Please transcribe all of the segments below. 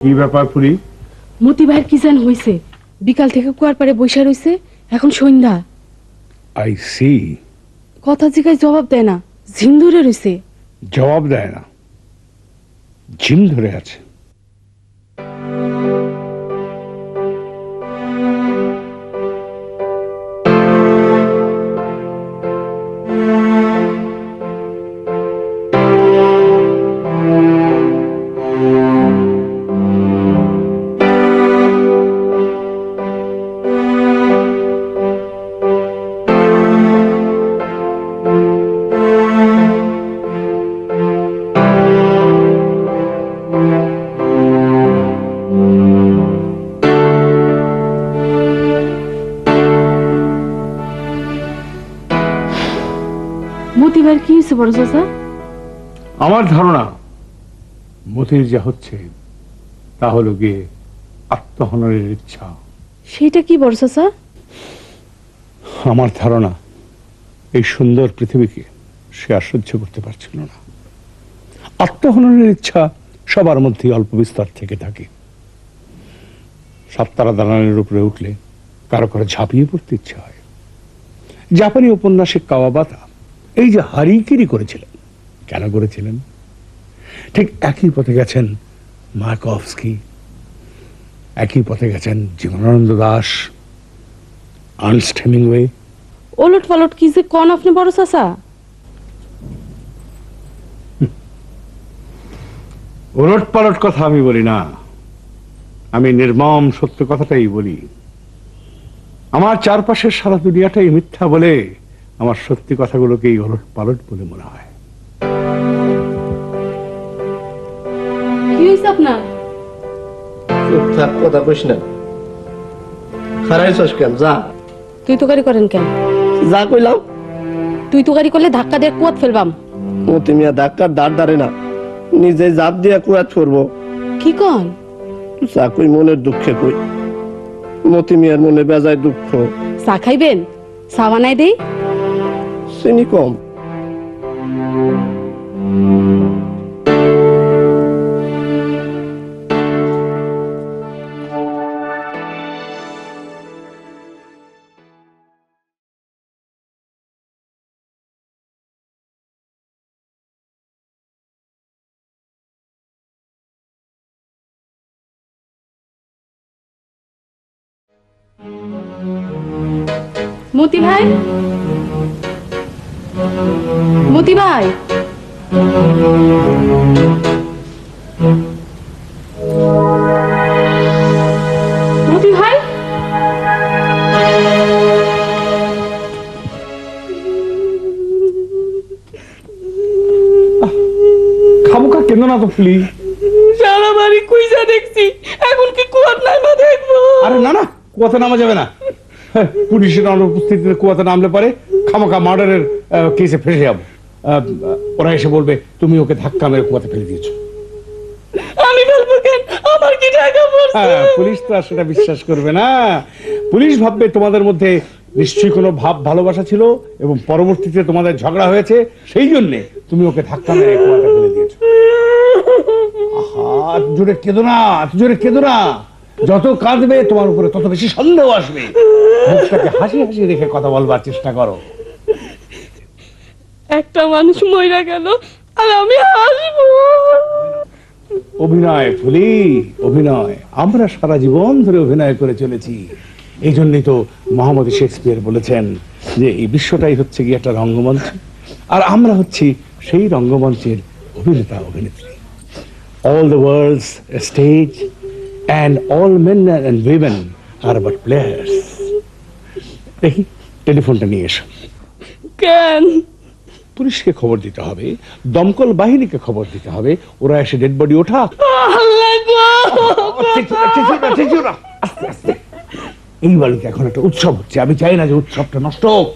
কি ব্যাপার পুরি? মতি ভাইয়ের কি জান হইছে? বিকাল থেকে কুয়ার পাড়ে বসে রইছে, এখন সন্ধ্যা। I C. কথা জিগায় জবাব দেয় না, ঝিম ধরে রইছে। জবাব দেয় না, ঝিম ধরে আছে। মতি ভাইয়ের কি হয়েছে বড় চাচা? আমার ধারণা মতির যা হচ্ছে তা হলো গিয়ে আত্মহননের ইচ্ছা। সেটা কি বড় চাচা? আমার ধারণা এই সুন্দর পৃথিবীকে সে আর সহ্য করতে পারছিল না। আত্মহননের ইচ্ছা সবার মধ্যে অল্প বিস্তর থেকে থাকে। সাততারা দালানের উপরে উঠলে কারো কারো ঝাঁপিয়ে পড়তে ইচ্ছা হয়। জাপানি ঔপন্যাসিক কাওয়াবাতা এই যে হারিকিরি করেছিলেন, কেন করেছিলেন? ঠিক একই পথে গেছেন মায়াকভস্কি, একই পথে গেছেন জীবনানন্দ দাশ, আর্নস্ট হেমিংওয়ে। ওলট পালট কি যে কোন আপনি বড় চাচা? ওলট পালট কথা আমি বলি না, আমি নির্মম সত্য কথাটাই বলি। আমার চারপাশের সারা দুনিয়াটাই মিথ্যা বলে আমার সত্যি কথাগুলোকেই ওলট পালট বলে মনে হয়। কি হয়েছে আপনার? চুপ থাক, কথা কইস না। খারাইছস কেন? যা। তুই তো গাড়ি করেন কেন? যা কইলাম। তুই তো গাড়ি করলে ধাক্কা দিয়ে কুয়াত ফেলবাম। মতি মিয়া ধাক্কার দাঁড় দাঁড়ে না, নিজে জাপ দিয়ে কুয়াত পড়বো। কি কন? যা কই মনের দুঃখে কই। মতি মিয়ার মনে বেজায় দুঃখ। চা খাইবেন? চা বানাই দেই। চিনি কম। মতি ভাই, মতি ভাই, মতি ভাই, খামোকা কেন না তো ফুলি? সারা বাড়ি কুইজা দেখছি, এখন কি কুয়ার নামা দেখবো? আরে না না, কুয়াতে নামা যাবে না। পুলিশের অনুপস্থিতিতে কুয়াতে নামলে পারে খামোকা মার্ডারের কেসে ফেসে যাবো। ওরা এসে বলবে তুমি ওকে ধাক্কা মেরে কুয়াতে ফেলে দিয়েছো। আমি বলবো কেন? আমার কি টাকা পড়ছে? পুলিশ তো আর সেটা বিশ্বাস করবে না। পুলিশ ভাববে তোমাদের মধ্যে নিশ্চয়ই কোনো ভালোবাসা ছিল এবং পরবর্তীতে তোমাদের ঝগড়া হয়েছে, সেই জন্যে তুমি ওকে ধাক্কা মেরে কুয়াতে ফেলে দিয়েছো। আহা, জোরে কেঁদো না, জোরে কেঁদো না। যত কাঁদবে তোমার উপরে তত বেশি সন্দেহ আসবে। মুখটাকে হাসি হাসি রেখে কথা বলবার চেষ্টা করো। একটা মানুষ মইরা গেল আর আমি হাসবো? অভিনয় ফুলি, অভিনয়। আমরা সারা জীবন ধরে অভিনয় করে চলেছি। এই জন্যই তো মহামতি শেক্সপিয়ার বলেছেন যে এই বিশ্বটাই হচ্ছে কি একটা রঙ্গমঞ্চ, আর আমরা হচ্ছি সেই রঙ্গমঞ্চের অভিনেতা অভিনেত্রী। All the world's a stage and all men and women are but players. দেখি টেলিফোনটা নিয়ে এসো। কেন? পুলিশকে খবর দিতে হবে, দমকল বাহিনীকে খবর দিতে হবে, ওরা এসে ডেড বডি ওঠা। এই বাড়িতে এখন একটা উৎসব হচ্ছে, আমি চাই না যে উৎসবটা নষ্ট হোক।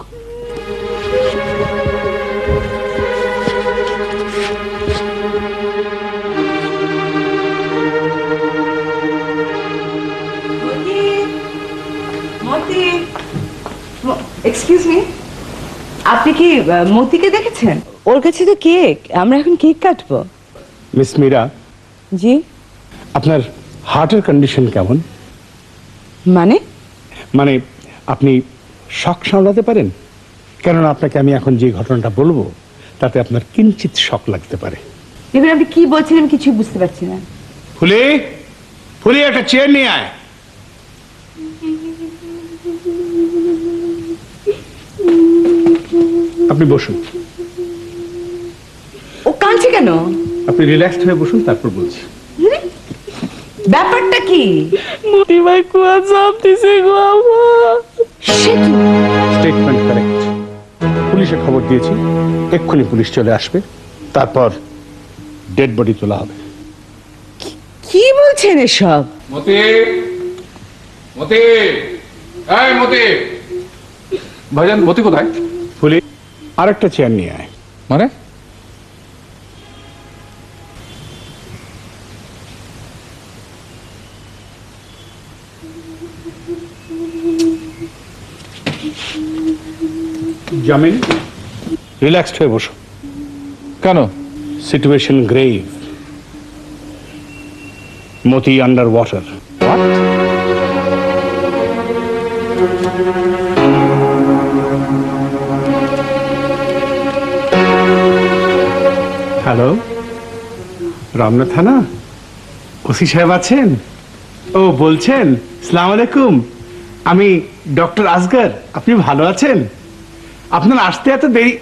এক্সকিউজ মি, আপনি কি মতিকে দেখেছেন? ওর কাছে তো কেক, আমরা এখন কেক কাটবো। মিস মীরা, জি? আপনার হার্টের কন্ডিশন কেমন? মানে মানে আপনি শক সামলাতে পারেন? কেননা আপনাকে আমি এখন যে ঘটনাটা বলবো তাতে আপনার কিঞ্চিত শক লাগতে পারে। এবার আপনি কি বলছেন আমি কিছুই বুঝতে পারছি না। ফুলি, ফুলি একটা চেয়ার নিয়ে আয়। আপনি বসুন। ও কাঁদছে কেন? আপনি রিল্যাক্সড হয়ে বসুন, তারপর বলছি। ব্যাপারটা কি? মতি ভাই কুয়া চাপ দিছে গো আম্মা। সে কি? Statement correct. পুলিশে খবর দিয়েছি, এক্ষুনি পুলিশ চলে আসবে, তারপর ডেড বডি তোলা হবে। কি বলছেন এসব? মতি, মতি, এই মতি, ভাইজান মতি কোথায়? ফুলি, আরেকটা চেয়ার নিয়ে আয়। মানে জামিন, রিল্যাক্সড হয়ে বসো। কেন? Situation grave. Moti under water. Hello, Ramna থানা ওসি সাহেব আছেন? ও বলছেন, সালাম আলাইকুম, আমি ডক্টর আসগর। আপনি ভালো আছেন? আপনার আসতে এত দেরি?